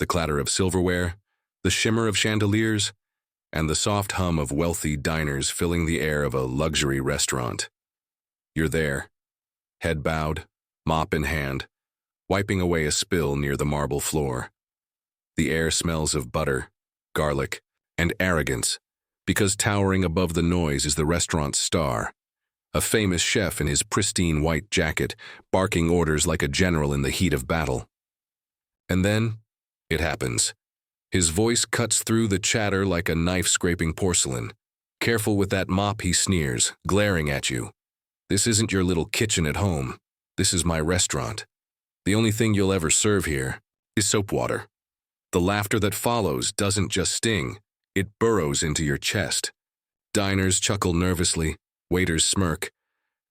the clatter of silverware, the shimmer of chandeliers, and the soft hum of wealthy diners filling the air of a luxury restaurant. You're there, head bowed, mop in hand, wiping away a spill near the marble floor. The air smells of butter, garlic, and arrogance, because towering above the noise is the restaurant's star, a famous chef in his pristine white jacket, barking orders like a general in the heat of battle. And then, it happens. His voice cuts through the chatter like a knife scraping porcelain. Careful with that mop, he sneers, glaring at you. This isn't your little kitchen at home. This is my restaurant. The only thing you'll ever serve here is soap water. The laughter that follows doesn't just sting, it burrows into your chest. Diners chuckle nervously, waiters smirk,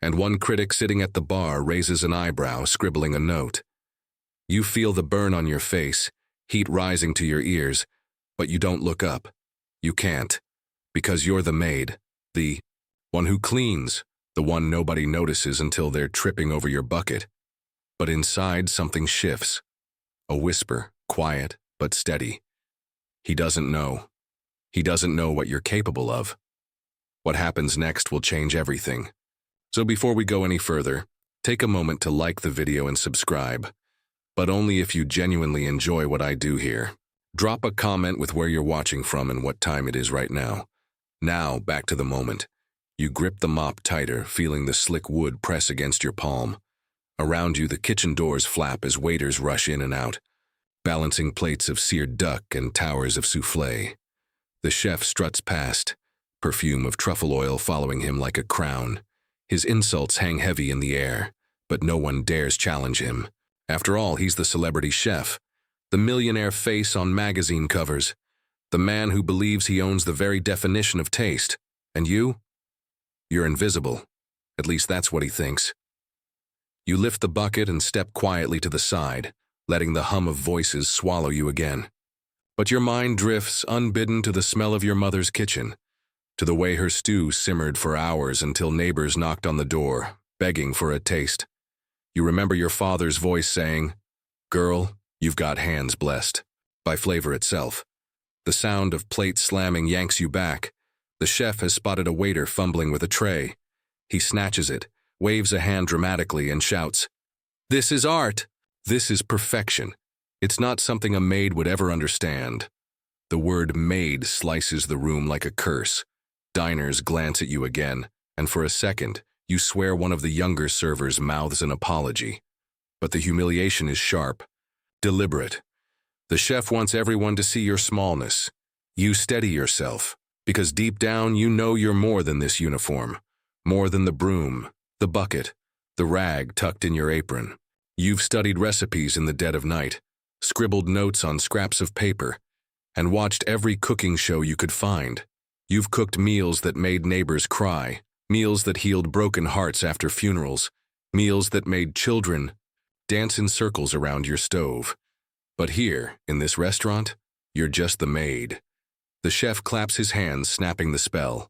and one critic sitting at the bar raises an eyebrow, scribbling a note. You feel the burn on your face, heat rising to your ears, but you don't look up. You can't, because you're the maid, the one who cleans, the one nobody notices until they're tripping over your bucket. But inside, something shifts. A whisper, quiet but steady. He doesn't know. He doesn't know what you're capable of. What happens next will change everything. So before we go any further, take a moment to like the video and subscribe. But only if you genuinely enjoy what I do here. Drop a comment with where you're watching from and what time it is right now. Now, back to the moment. You grip the mop tighter, feeling the slick wood press against your palm. Around you, the kitchen doors flap as waiters rush in and out, balancing plates of seared duck and towers of soufflé. The chef struts past, perfume of truffle oil following him like a crown. His insults hang heavy in the air, but no one dares challenge him. After all, he's the celebrity chef, the millionaire face on magazine covers, the man who believes he owns the very definition of taste. And you? You're invisible. At least that's what he thinks. You lift the bucket and step quietly to the side, letting the hum of voices swallow you again. But your mind drifts unbidden to the smell of your mother's kitchen, to the way her stew simmered for hours until neighbors knocked on the door, begging for a taste. You remember your father's voice saying, "Girl, you've got hands blessed," by flavor itself. The sound of plates slamming yanks you back. The chef has spotted a waiter fumbling with a tray. He snatches it, waves a hand dramatically, and shouts, "This is art! This is perfection. It's not something a maid would ever understand." The word maid slices the room like a curse. Diners glance at you again, and for a second, you swear one of the younger servers mouths an apology. But the humiliation is sharp, deliberate. The chef wants everyone to see your smallness. You steady yourself, because deep down you know you're more than this uniform, more than the broom, the bucket, the rag tucked in your apron. You've studied recipes in the dead of night, scribbled notes on scraps of paper, and watched every cooking show you could find. You've cooked meals that made neighbors cry, meals that healed broken hearts after funerals, meals that made children dance in circles around your stove. But here, in this restaurant, you're just the maid. The chef claps his hands, snapping the spell.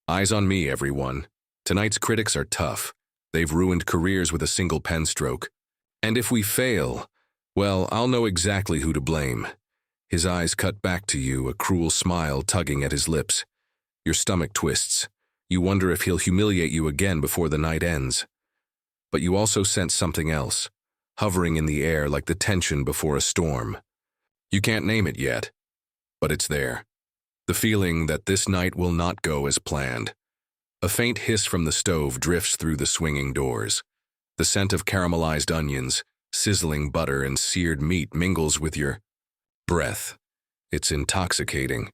Eyes on me, everyone. Tonight's critics are tough. They've ruined careers with a single pen stroke. And if we fail, well, I'll know exactly who to blame. His eyes cut back to you, a cruel smile tugging at his lips. Your stomach twists. You wonder if he'll humiliate you again before the night ends. But you also sense something else, hovering in the air like the tension before a storm. You can't name it yet, but it's there. The feeling that this night will not go as planned. A faint hiss from the stove drifts through the swinging doors. The scent of caramelized onions, sizzling butter, and seared meat mingles with your breath. It's intoxicating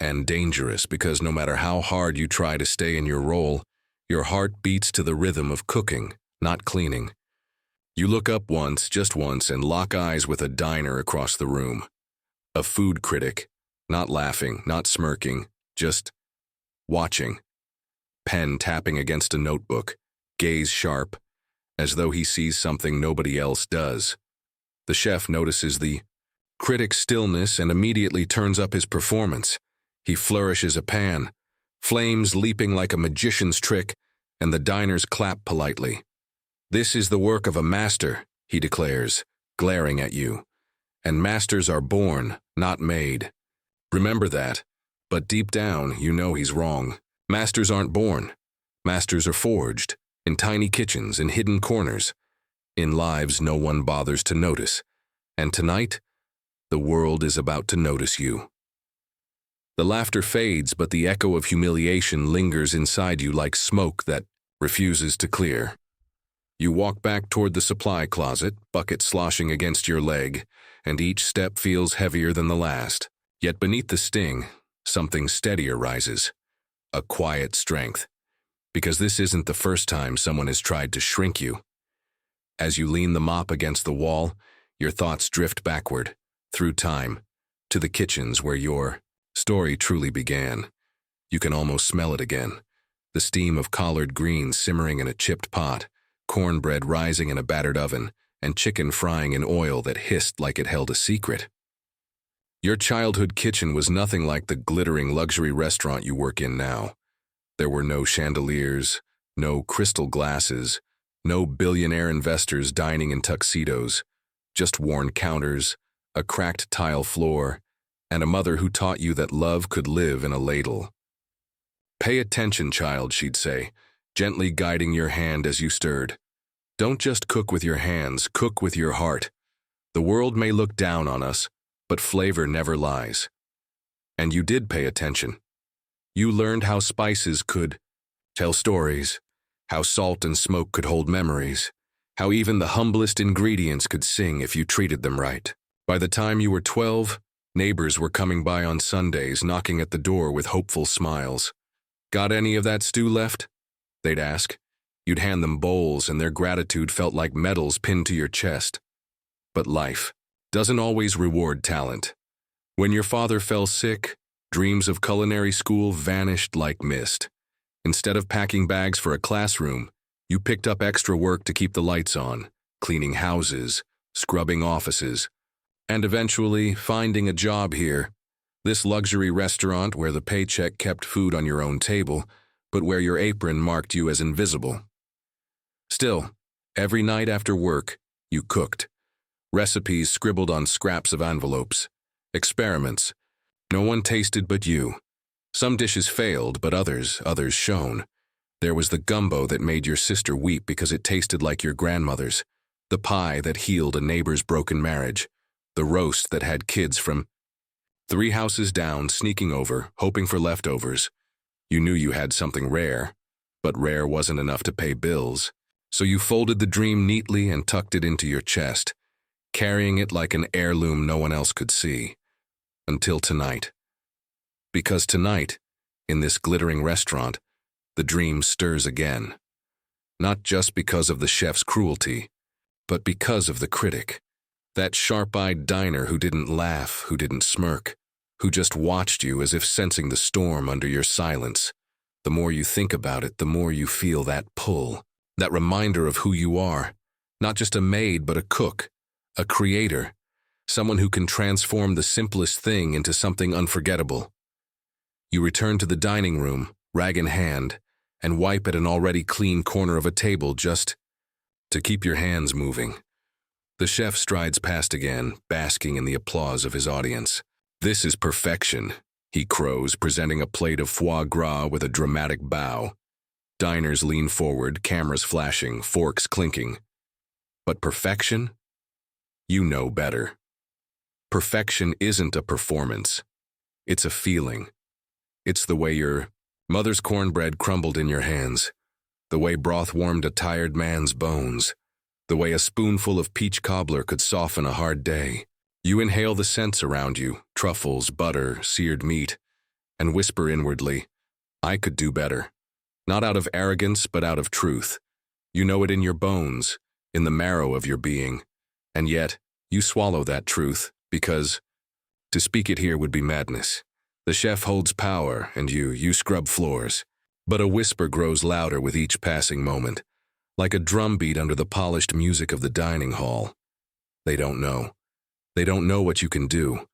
and dangerous because no matter how hard you try to stay in your role, your heart beats to the rhythm of cooking, not cleaning. You look up once, just once, and lock eyes with a diner across the room. A food critic, not laughing, not smirking, just watching. Pen tapping against a notebook, gaze sharp, as though he sees something nobody else does. The chef notices the critic's stillness and immediately turns up his performance. He flourishes a pan, flames leaping like a magician's trick, and the diners clap politely. "This is the work of a master," he declares, glaring at you. And masters are born, not made. Remember that, but deep down, you know he's wrong. Masters aren't born. Masters are forged, in tiny kitchens, in hidden corners, in lives no one bothers to notice. And tonight, the world is about to notice you. The laughter fades, but the echo of humiliation lingers inside you like smoke that refuses to clear. You walk back toward the supply closet, bucket sloshing against your leg, and each step feels heavier than the last. Yet beneath the sting, something steadier rises, a quiet strength. Because this isn't the first time someone has tried to shrink you. As you lean the mop against the wall, your thoughts drift backward, through time, to the kitchens where your story truly began. You can almost smell it again. The steam of collard greens simmering in a chipped pot, cornbread rising in a battered oven, and chicken frying in oil that hissed like it held a secret. Your childhood kitchen was nothing like the glittering luxury restaurant you work in now. There were no chandeliers, no crystal glasses, no billionaire investors dining in tuxedos, just worn counters, a cracked tile floor, and a mother who taught you that love could live in a ladle. "Pay attention, child," she'd say, gently guiding your hand as you stirred. "Don't just cook with your hands, cook with your heart. The world may look down on us, but flavor never lies." And you did pay attention. You learned how spices could tell stories, how salt and smoke could hold memories, how even the humblest ingredients could sing if you treated them right. By the time you were 12, neighbors were coming by on Sundays, knocking at the door with hopeful smiles. "Got any of that stew left?" they'd ask. You'd hand them bowls, and their gratitude felt like medals pinned to your chest. But life doesn't always reward talent. When your father fell sick, dreams of culinary school vanished like mist. Instead of packing bags for a classroom, you picked up extra work to keep the lights on, cleaning houses, scrubbing offices, and eventually finding a job here. This luxury restaurant where the paycheck kept food on your own table, but where your apron marked you as invisible. Still, every night after work, you cooked. Recipes scribbled on scraps of envelopes. Experiments. No one tasted but you. Some dishes failed, but others shone. There was the gumbo that made your sister weep because it tasted like your grandmother's, the pie that healed a neighbor's broken marriage, the roast that had kids from 3 houses down sneaking over, hoping for leftovers. You knew you had something rare, but rare wasn't enough to pay bills, so you folded the dream neatly and tucked it into your chest, carrying it like an heirloom no one else could see. Until tonight. Because tonight, in this glittering restaurant, the dream stirs again. Not just because of the chef's cruelty, but because of the critic. That sharp-eyed diner who didn't laugh, who didn't smirk, who just watched you as if sensing the storm under your silence. The more you think about it, the more you feel that pull, that reminder of who you are. Not just a maid, but a cook, a creator, someone who can transform the simplest thing into something unforgettable. You return to the dining room, rag in hand, and wipe at an already clean corner of a table just to keep your hands moving. The chef strides past again, basking in the applause of his audience. "This is perfection," he crows, presenting a plate of foie gras with a dramatic bow. Diners lean forward, cameras flashing, forks clinking. But perfection? You know better. Perfection isn't a performance. It's a feeling. It's the way your mother's cornbread crumbled in your hands, the way broth warmed a tired man's bones, the way a spoonful of peach cobbler could soften a hard day. You inhale the scents around you, truffles, butter, seared meat, and whisper inwardly, "I could do better." Not out of arrogance, but out of truth. You know it in your bones, in the marrow of your being, and yet you swallow that truth. Because to speak it here would be madness. The chef holds power, and you scrub floors. But a whisper grows louder with each passing moment, like a drumbeat under the polished music of the dining hall. They don't know. They don't know what you can do.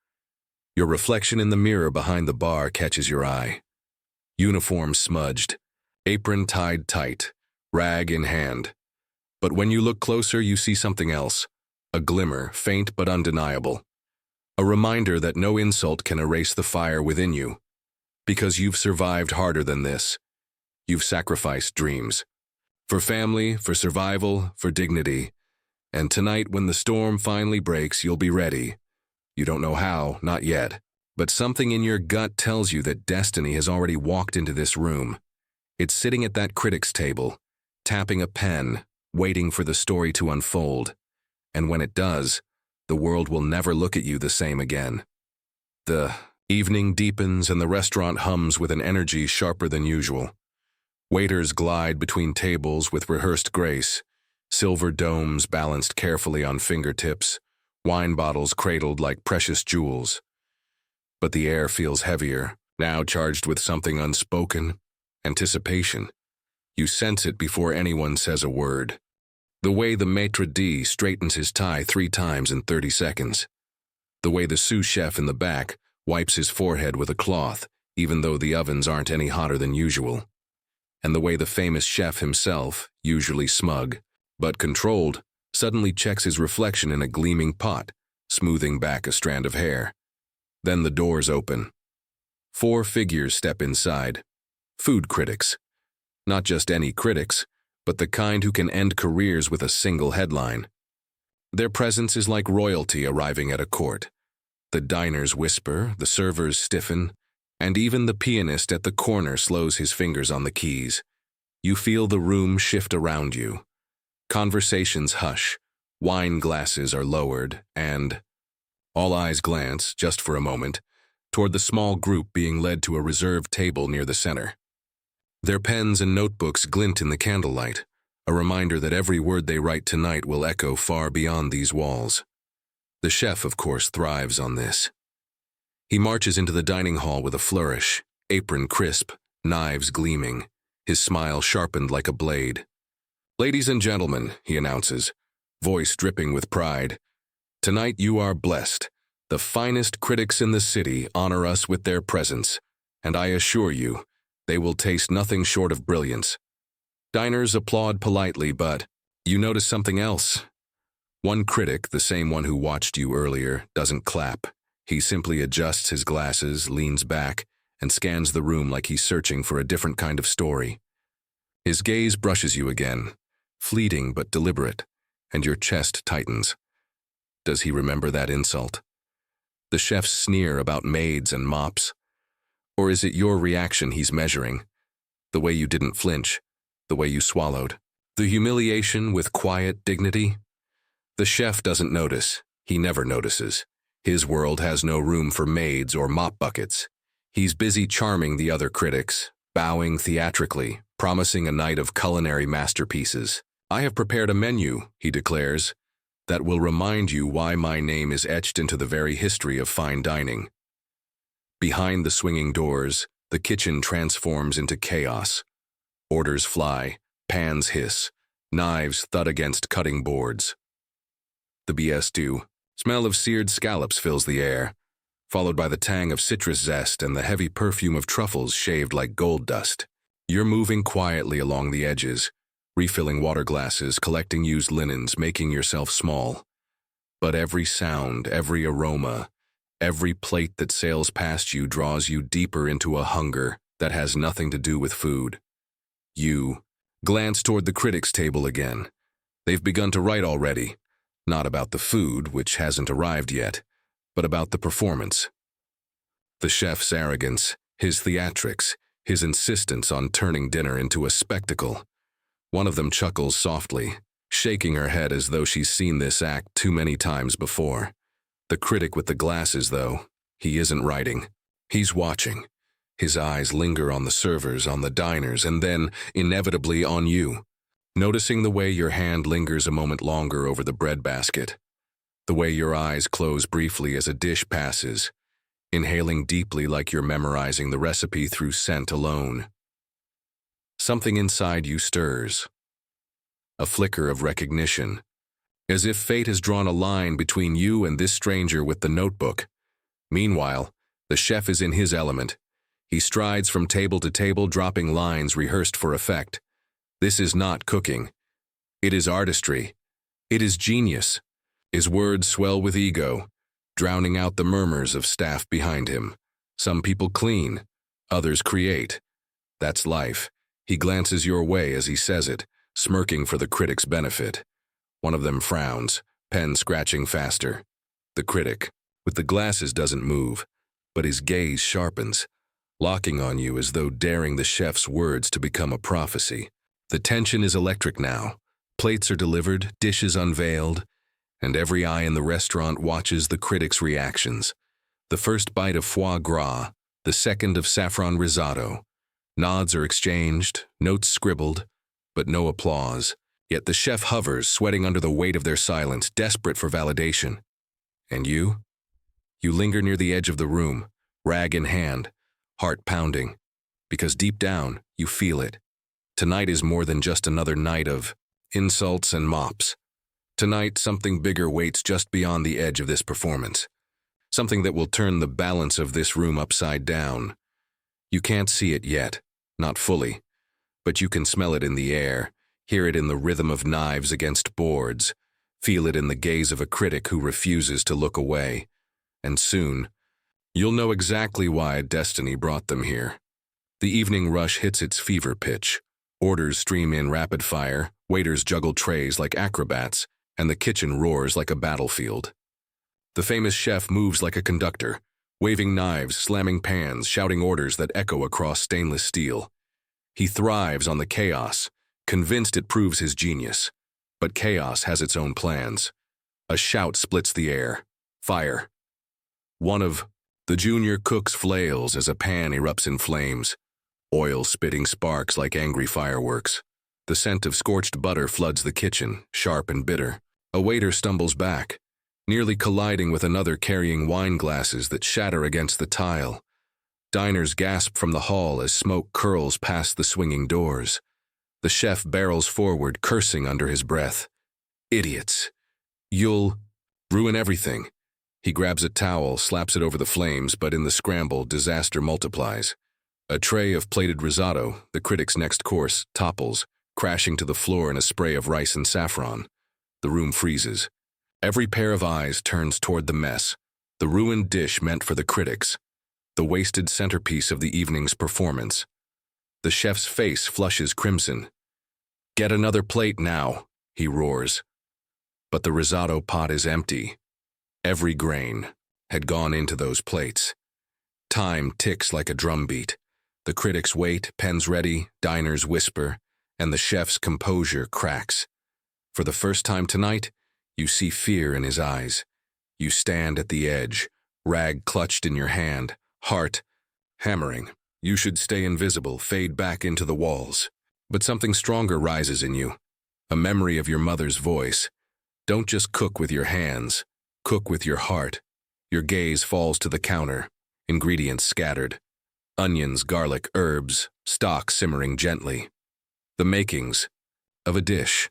Your reflection in the mirror behind the bar catches your eye. Uniform smudged, apron tied tight, rag in hand. But when you look closer, you see something else. A glimmer, faint but undeniable. A reminder that no insult can erase the fire within you, because you've survived harder than this. You've sacrificed dreams. For family, for survival, for dignity. And tonight, when the storm finally breaks, you'll be ready. You don't know how, not yet. But something in your gut tells you that destiny has already walked into this room. It's sitting at that critic's table, tapping a pen, waiting for the story to unfold. And when it does, the world will never look at you the same again. The evening deepens and the restaurant hums with an energy sharper than usual. Waiters glide between tables with rehearsed grace, silver domes balanced carefully on fingertips, wine bottles cradled like precious jewels. But the air feels heavier, now charged with something unspoken, anticipation. You sense it before anyone says a word. The way the maitre d' straightens his tie 3 times in 30 seconds. The way the sous chef in the back wipes his forehead with a cloth, even though the ovens aren't any hotter than usual. And the way the famous chef himself, usually smug, but controlled, suddenly checks his reflection in a gleaming pot, smoothing back a strand of hair. Then the doors open. 4 figures step inside. Food critics. Not just any critics, but the kind who can end careers with a single headline. Their presence is like royalty arriving at a court. The diners whisper, the servers stiffen, and even the pianist at the corner slows his fingers on the keys. You feel the room shift around you. Conversations hush, wine glasses are lowered, and all eyes glance, just for a moment, toward the small group being led to a reserved table near the center. Their pens and notebooks glint in the candlelight, a reminder that every word they write tonight will echo far beyond these walls. The chef, of course, thrives on this. He marches into the dining hall with a flourish, apron crisp, knives gleaming, his smile sharpened like a blade. "Ladies and gentlemen," he announces, voice dripping with pride, "tonight you are blessed. The finest critics in the city honor us with their presence, and I assure you, they will taste nothing short of brilliance." Diners applaud politely, but you notice something else. One critic, the same one who watched you earlier, doesn't clap. He simply adjusts his glasses, leans back, and scans the room like he's searching for a different kind of story. His gaze brushes you again, fleeting but deliberate, and your chest tightens. Does he remember that insult? The chef's sneer about maids and mops? Or is it your reaction he's measuring? The way you didn't flinch, the way you swallowed. The humiliation with quiet dignity? The chef doesn't notice. He never notices. His world has no room for maids or mop buckets. He's busy charming the other critics, bowing theatrically, promising a night of culinary masterpieces. "I have prepared a menu," he declares, "that will remind you why my name is etched into the very history of fine dining." Behind the swinging doors, the kitchen transforms into chaos. Orders fly, pans hiss, knives thud against cutting boards. The BS stew. Smell of seared scallops fills the air, followed by the tang of citrus zest and the heavy perfume of truffles shaved like gold dust. You're moving quietly along the edges, refilling water glasses, collecting used linens, making yourself small. But every sound, every aroma, every plate that sails past you draws you deeper into a hunger that has nothing to do with food. You glance toward the critics' table again. They've begun to write already. Not about the food, which hasn't arrived yet, but about the performance. The chef's arrogance, his theatrics, his insistence on turning dinner into a spectacle. One of them chuckles softly, shaking her head as though she's seen this act too many times before. The critic with the glasses, though, he isn't writing. He's watching. His eyes linger on the servers, on the diners, and then, inevitably, on you. Noticing the way your hand lingers a moment longer over the bread basket, the way your eyes close briefly as a dish passes, inhaling deeply like you're memorizing the recipe through scent alone. Something inside you stirs. A flicker of recognition, as if fate has drawn a line between you and this stranger with the notebook. Meanwhile, the chef is in his element. He strides from table to table, dropping lines rehearsed for effect. This is not cooking. It is artistry. It is genius. His words swell with ego, drowning out the murmurs of staff behind him. Some people clean, others create. That's life. He glances your way as he says it, smirking for the critic's benefit. One of them frowns, pen scratching faster. The critic, with the glasses, doesn't move, but his gaze sharpens, locking on you as though daring the chef's words to become a prophecy. The tension is electric now. Plates are delivered, dishes unveiled, and every eye in the restaurant watches the critic's reactions. The first bite of foie gras, the second of saffron risotto. Nods are exchanged, notes scribbled, but no applause. Yet the chef hovers, sweating under the weight of their silence, desperate for validation. And you? You linger near the edge of the room, rag in hand, heart pounding, because deep down, you feel it. Tonight is more than just another night of insults and mops. Tonight, something bigger waits just beyond the edge of this performance. Something that will turn the balance of this room upside down. You can't see it yet, not fully, but you can smell it in the air, hear it in the rhythm of knives against boards, feel it in the gaze of a critic who refuses to look away. And soon, you'll know exactly why destiny brought them here. The evening rush hits its fever pitch. Orders stream in rapid fire, waiters juggle trays like acrobats, and the kitchen roars like a battlefield. The famous chef moves like a conductor, waving knives, slamming pans, shouting orders that echo across stainless steel. He thrives on the chaos, convinced it proves his genius. But chaos has its own plans. A shout splits the air. Fire. One of the junior cooks flails as a pan erupts in flames, oil spitting sparks like angry fireworks. The scent of scorched butter floods the kitchen, sharp and bitter. A waiter stumbles back, nearly colliding with another carrying wine glasses that shatter against the tile. Diners gasp from the hall as smoke curls past the swinging doors. The chef barrels forward, cursing under his breath. Idiots. You'll ruin everything. He grabs a towel, slaps it over the flames, but in the scramble, disaster multiplies. A tray of plated risotto, the critic's next course, topples, crashing to the floor in a spray of rice and saffron. The room freezes. Every pair of eyes turns toward the mess, the ruined dish meant for the critics, the wasted centerpiece of the evening's performance. The chef's face flushes crimson. "Get another plate now," he roars. But the risotto pot is empty. Every grain had gone into those plates. Time ticks like a drumbeat. The critics wait, pens ready, diners whisper, and the chef's composure cracks. For the first time tonight, you see fear in his eyes. You stand at the edge, rag clutched in your hand, heart hammering. You should stay invisible, fade back into the walls. But something stronger rises in you, a memory of your mother's voice. Don't just cook with your hands, cook with your heart. Your gaze falls to the counter, ingredients scattered. Onions, garlic, herbs, stock simmering gently. The makings of a dish.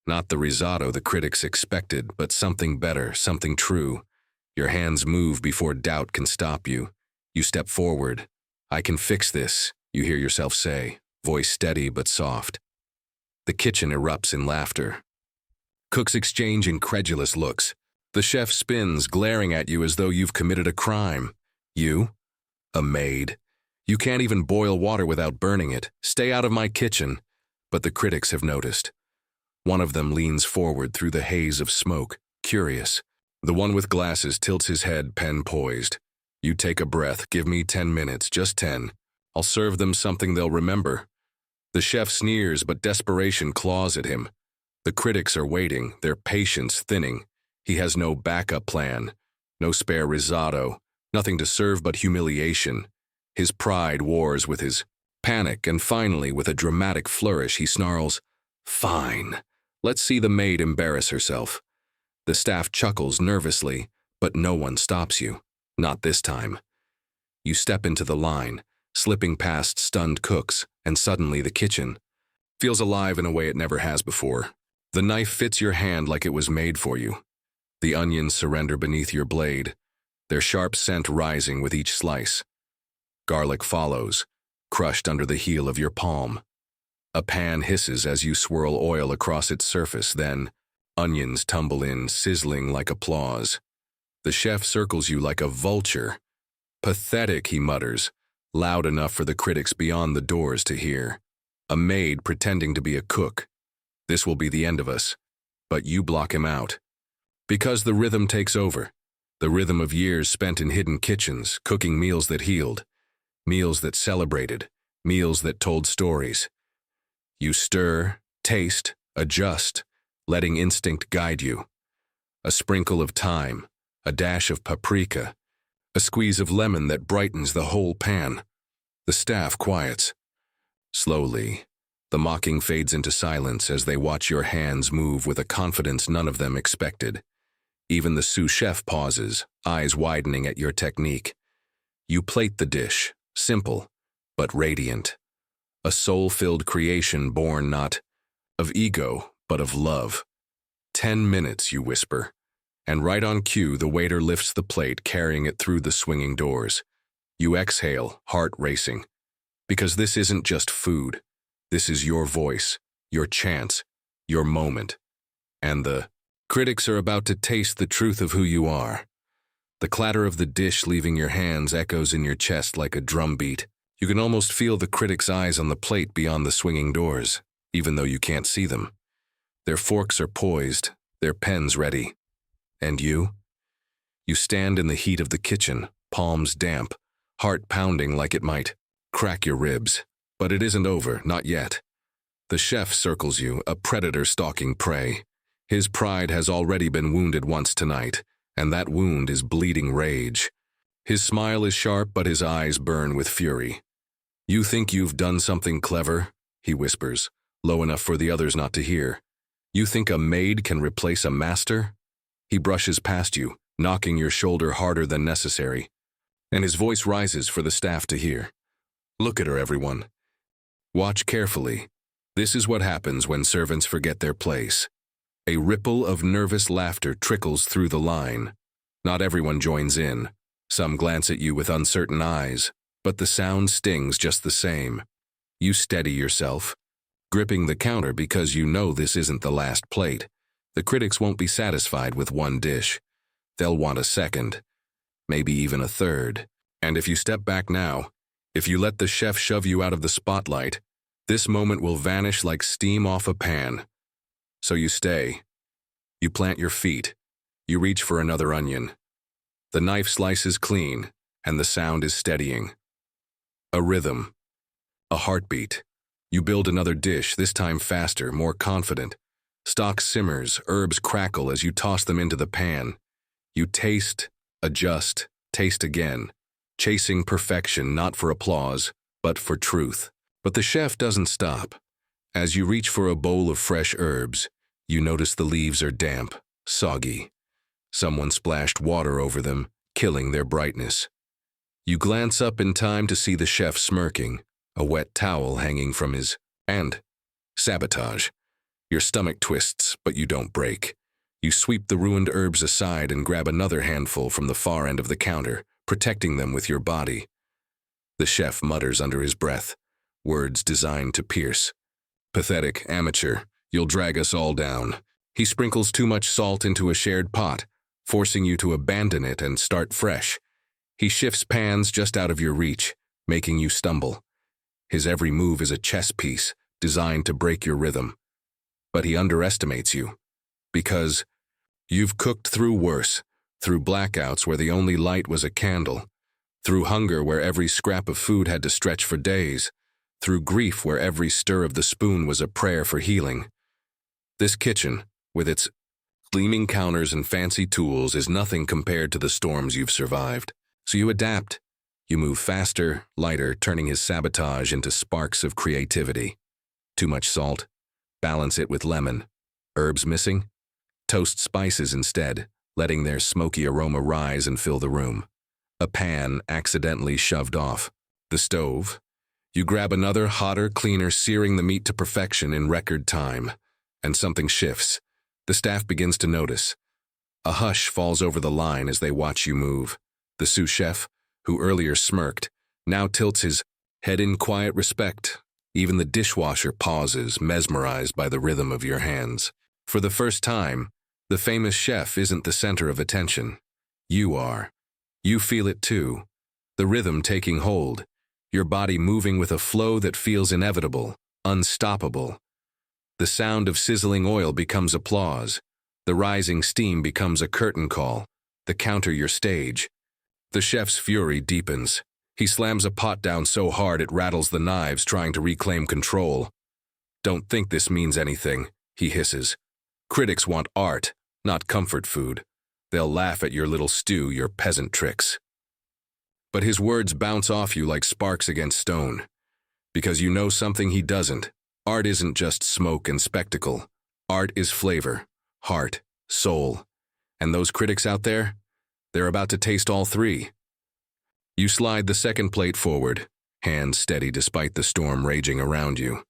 Not the risotto the critics expected, but something better, something true. Your hands move before doubt can stop you. You step forward. "I can fix this," you hear yourself say, voice steady but soft. The kitchen erupts in laughter. Cooks exchange incredulous looks. The chef spins, glaring at you as though you've committed a crime. You? A maid. You can't even boil water without burning it. Stay out of my kitchen. But the critics have noticed. One of them leans forward through the haze of smoke, curious. The one with glasses tilts his head, pen poised. You take a breath, give me 10 minutes, just 10. I'll serve them something they'll remember. The chef sneers, but desperation claws at him. The critics are waiting, their patience thinning. He has no backup plan, no spare risotto, nothing to serve but humiliation. His pride wars with his panic, and finally, with a dramatic flourish, he snarls, "Fine. Let's see the maid embarrass herself." The staff chuckles nervously, but no one stops you. Not this time. You step into the line, slipping past stunned cooks, and suddenly the kitchen feels alive in a way it never has before. The knife fits your hand like it was made for you. The onions surrender beneath your blade, their sharp scent rising with each slice. Garlic follows, crushed under the heel of your palm. A pan hisses as you swirl oil across its surface, then onions tumble in, sizzling like applause. The chef circles you like a vulture. Pathetic, he mutters, loud enough for the critics beyond the doors to hear. A maid pretending to be a cook. This will be the end of us. But you block him out. Because the rhythm takes over. The rhythm of years spent in hidden kitchens, cooking meals that healed, meals that celebrated, meals that told stories. You stir, taste, adjust, letting instinct guide you. A sprinkle of thyme, a dash of paprika, a squeeze of lemon that brightens the whole pan. The staff quiets. Slowly, the mocking fades into silence as they watch your hands move with a confidence none of them expected. Even the sous chef pauses, eyes widening at your technique. You plate the dish, simple, but radiant. A soul-filled creation born not of ego, but of love. 10 minutes, you whisper. And right on cue, the waiter lifts the plate, carrying it through the swinging doors. You exhale, heart racing. Because this isn't just food. This is your voice, your chance, your moment. And the critics are about to taste the truth of who you are. The clatter of the dish leaving your hands echoes in your chest like a drumbeat. You can almost feel the critics' eyes on the plate beyond the swinging doors, even though you can't see them. Their forks are poised, their pens ready. And you? You stand in the heat of the kitchen, palms damp, heart pounding like it might crack your ribs. But it isn't over, not yet. The chef circles you, a predator stalking prey. His pride has already been wounded once tonight, and that wound is bleeding rage. His smile is sharp, but his eyes burn with fury. You think you've done something clever? He whispers, low enough for the others not to hear. You think a maid can replace a master? He brushes past you, knocking your shoulder harder than necessary, and his voice rises for the staff to hear. Look at her, everyone. Watch carefully. This is what happens when servants forget their place. A ripple of nervous laughter trickles through the line. Not everyone joins in. Some glance at you with uncertain eyes, but the sound stings just the same. You steady yourself, gripping the counter because you know this isn't the last plate. The critics won't be satisfied with one dish. They'll want a second, maybe even a third. And if you step back now, if you let the chef shove you out of the spotlight, this moment will vanish like steam off a pan. So you stay. You plant your feet. You reach for another onion. The knife slices clean, and the sound is steadying. A rhythm. A heartbeat. You build another dish, this time faster, more confident. Stock simmers, herbs crackle as you toss them into the pan. You taste, adjust, taste again, chasing perfection not for applause, but for truth. But the chef doesn't stop. As you reach for a bowl of fresh herbs, you notice the leaves are damp, soggy. Someone splashed water over them, killing their brightness. You glance up in time to see the chef smirking, a wet towel hanging from his hand. Sabotage. Your stomach twists, but you don't break. You sweep the ruined herbs aside and grab another handful from the far end of the counter, protecting them with your body. The chef mutters under his breath, words designed to pierce. Pathetic, amateur, you'll drag us all down. He sprinkles too much salt into a shared pot, forcing you to abandon it and start fresh. He shifts pans just out of your reach, making you stumble. His every move is a chess piece, designed to break your rhythm. But he underestimates you. Because you've cooked through worse, through blackouts where the only light was a candle, through hunger where every scrap of food had to stretch for days, through grief where every stir of the spoon was a prayer for healing. This kitchen, with its gleaming counters and fancy tools, is nothing compared to the storms you've survived. So you adapt. You move faster, lighter, turning his sabotage into sparks of creativity. Too much salt? Balance it with lemon. Herbs missing? Toast spices instead, letting their smoky aroma rise and fill the room. A pan accidentally shoved off. The stove. You grab another hotter, cleaner, searing the meat to perfection in record time. And something shifts. The staff begins to notice. A hush falls over the line as they watch you move. The sous chef, who earlier smirked, now tilts his head in quiet respect. Even the dishwasher pauses, mesmerized by the rhythm of your hands. For the first time, the famous chef isn't the center of attention. You are. You feel it too. The rhythm taking hold. Your body moving with a flow that feels inevitable, unstoppable. The sound of sizzling oil becomes applause. The rising steam becomes a curtain call. The counter your stage. The chef's fury deepens. He slams a pot down so hard it rattles the knives, trying to reclaim control. Don't think this means anything, he hisses. Critics want art, not comfort food. They'll laugh at your little stew, your peasant tricks. But his words bounce off you like sparks against stone. Because you know something he doesn't. Art isn't just smoke and spectacle. Art is flavor, heart, soul. And those critics out there? They're about to taste all three. You slide the second plate forward, hands steady despite the storm raging around you.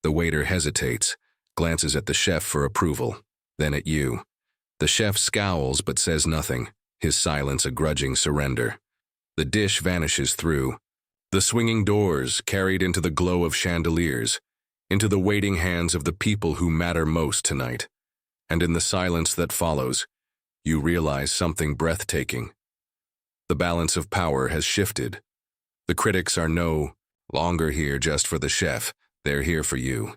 The waiter hesitates, glances at the chef for approval, then at you. The chef scowls but says nothing, his silence a grudging surrender. The dish vanishes through. The swinging doors carried into the glow of chandeliers, into the waiting hands of the people who matter most tonight. And in the silence that follows, you realize something breathtaking. The balance of power has shifted. The critics are no longer here just for the chef, they're here for you.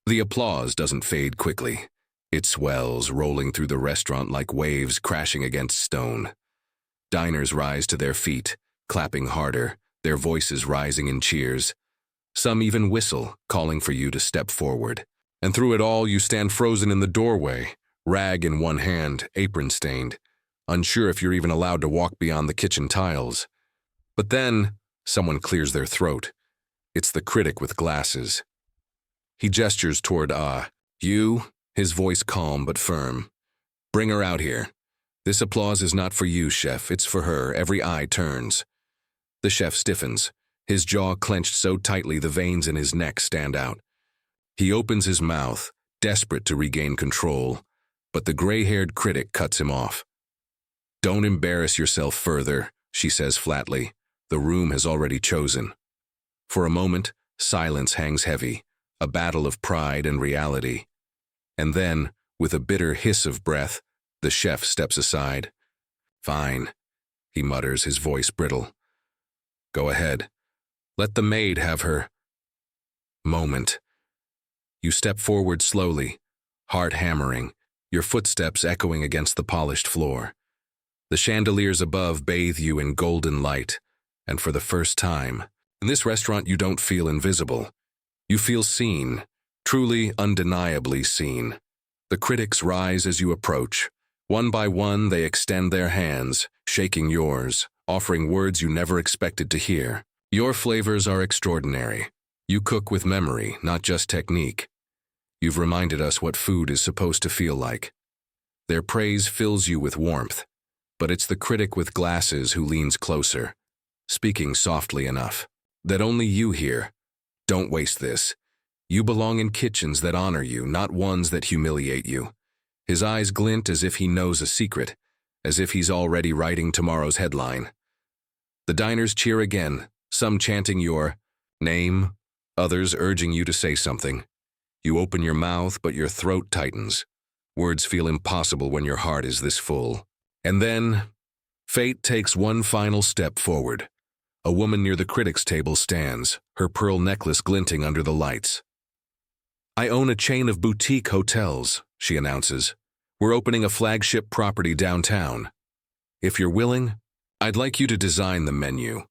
The applause doesn't fade quickly. It swells, rolling through the restaurant like waves crashing against stone. Diners rise to their feet, clapping harder, their voices rising in cheers. Some even whistle, calling for you to step forward. And through it all, you stand frozen in the doorway, rag in one hand, apron stained, unsure if you're even allowed to walk beyond the kitchen tiles. But then, someone clears their throat. It's the critic with glasses. He gestures toward you, his voice calm but firm. Bring her out here. This applause is not for you, chef, it's for her. Every eye turns. The chef stiffens, his jaw clenched so tightly the veins in his neck stand out. He opens his mouth, desperate to regain control, but the gray-haired critic cuts him off. Don't embarrass yourself further, she says flatly. The room has already chosen. For a moment, silence hangs heavy, a battle of pride and reality. And then, with a bitter hiss of breath, the chef steps aside. Fine, he mutters, his voice brittle. Go ahead. Let the maid have her moment. You step forward slowly, heart hammering, your footsteps echoing against the polished floor. The chandeliers above bathe you in golden light, and for the first time, in this restaurant you don't feel invisible. You feel seen, truly undeniably seen. The critics rise as you approach. One by one they extend their hands, shaking yours, offering words you never expected to hear. Your flavors are extraordinary. You cook with memory, not just technique. You've reminded us what food is supposed to feel like. Their praise fills you with warmth, but it's the critic with glasses who leans closer, speaking softly enough that only you hear. Don't waste this. You belong in kitchens that honor you, not ones that humiliate you. His eyes glint as if he knows a secret, as if he's already writing tomorrow's headline. The diners cheer again, some chanting your name, others urging you to say something. You open your mouth, but your throat tightens. Words feel impossible when your heart is this full. And then, fate takes one final step forward. A woman near the critics' table stands, her pearl necklace glinting under the lights. I own a chain of boutique hotels, she announces. We're opening a flagship property downtown. If you're willing, I'd like you to design the menu.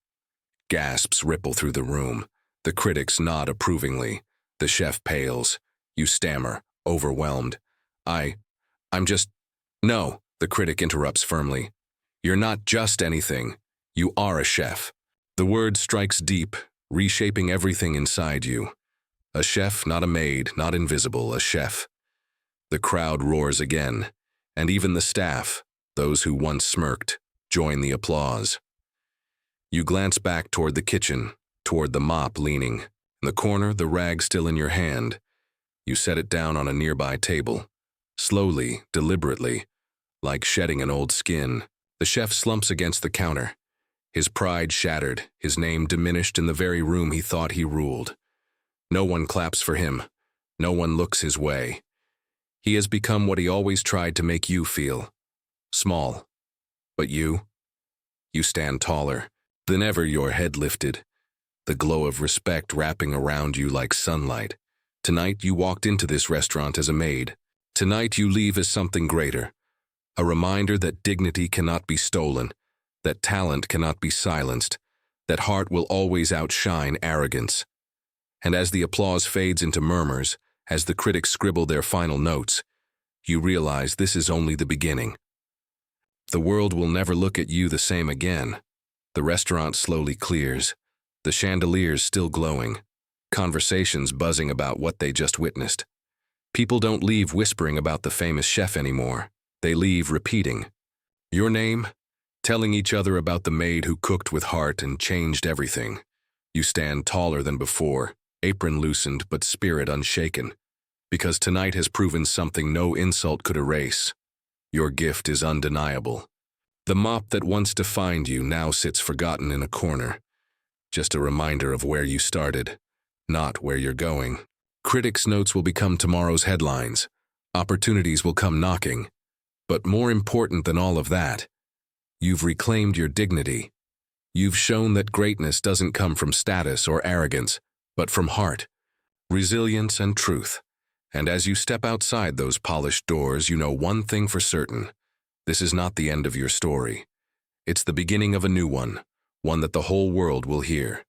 Gasps ripple through the room. The critics nod approvingly. The chef pales. You stammer, overwhelmed. I'm just... No, the critic interrupts firmly. You're not just anything. You are a chef. The word strikes deep, reshaping everything inside you. A chef, not a maid, not invisible, a chef. The crowd roars again, and even the staff, those who once smirked, join the applause. You glance back toward the kitchen, toward the mop leaning. In the corner, the rag still in your hand. You set it down on a nearby table. Slowly, deliberately, like shedding an old skin, the chef slumps against the counter. His pride shattered, his name diminished in the very room he thought he ruled. No one claps for him. No one looks his way. He has become what he always tried to make you feel. Small. But you stand taller than ever, your head lifted, the glow of respect wrapping around you like sunlight. Tonight you walked into this restaurant as a maid. Tonight you leave as something greater, a reminder that dignity cannot be stolen, that talent cannot be silenced, that heart will always outshine arrogance. And as the applause fades into murmurs, as the critics scribble their final notes, you realize this is only the beginning. The world will never look at you the same again. The restaurant slowly clears, the chandeliers still glowing, conversations buzzing about what they just witnessed. People don't leave whispering about the famous chef anymore. They leave repeating your name, telling each other about the maid who cooked with heart and changed everything. You stand taller than before, apron loosened but spirit unshaken, because tonight has proven something no insult could erase. Your gift is undeniable. The mop that once defined you now sits forgotten in a corner, just a reminder of where you started, not where you're going. Critics' notes will become tomorrow's headlines. Opportunities will come knocking. But more important than all of that, you've reclaimed your dignity. You've shown that greatness doesn't come from status or arrogance, but from heart, resilience, and truth. And as you step outside those polished doors, you know one thing for certain. This is not the end of your story. It's the beginning of a new one that the whole world will hear.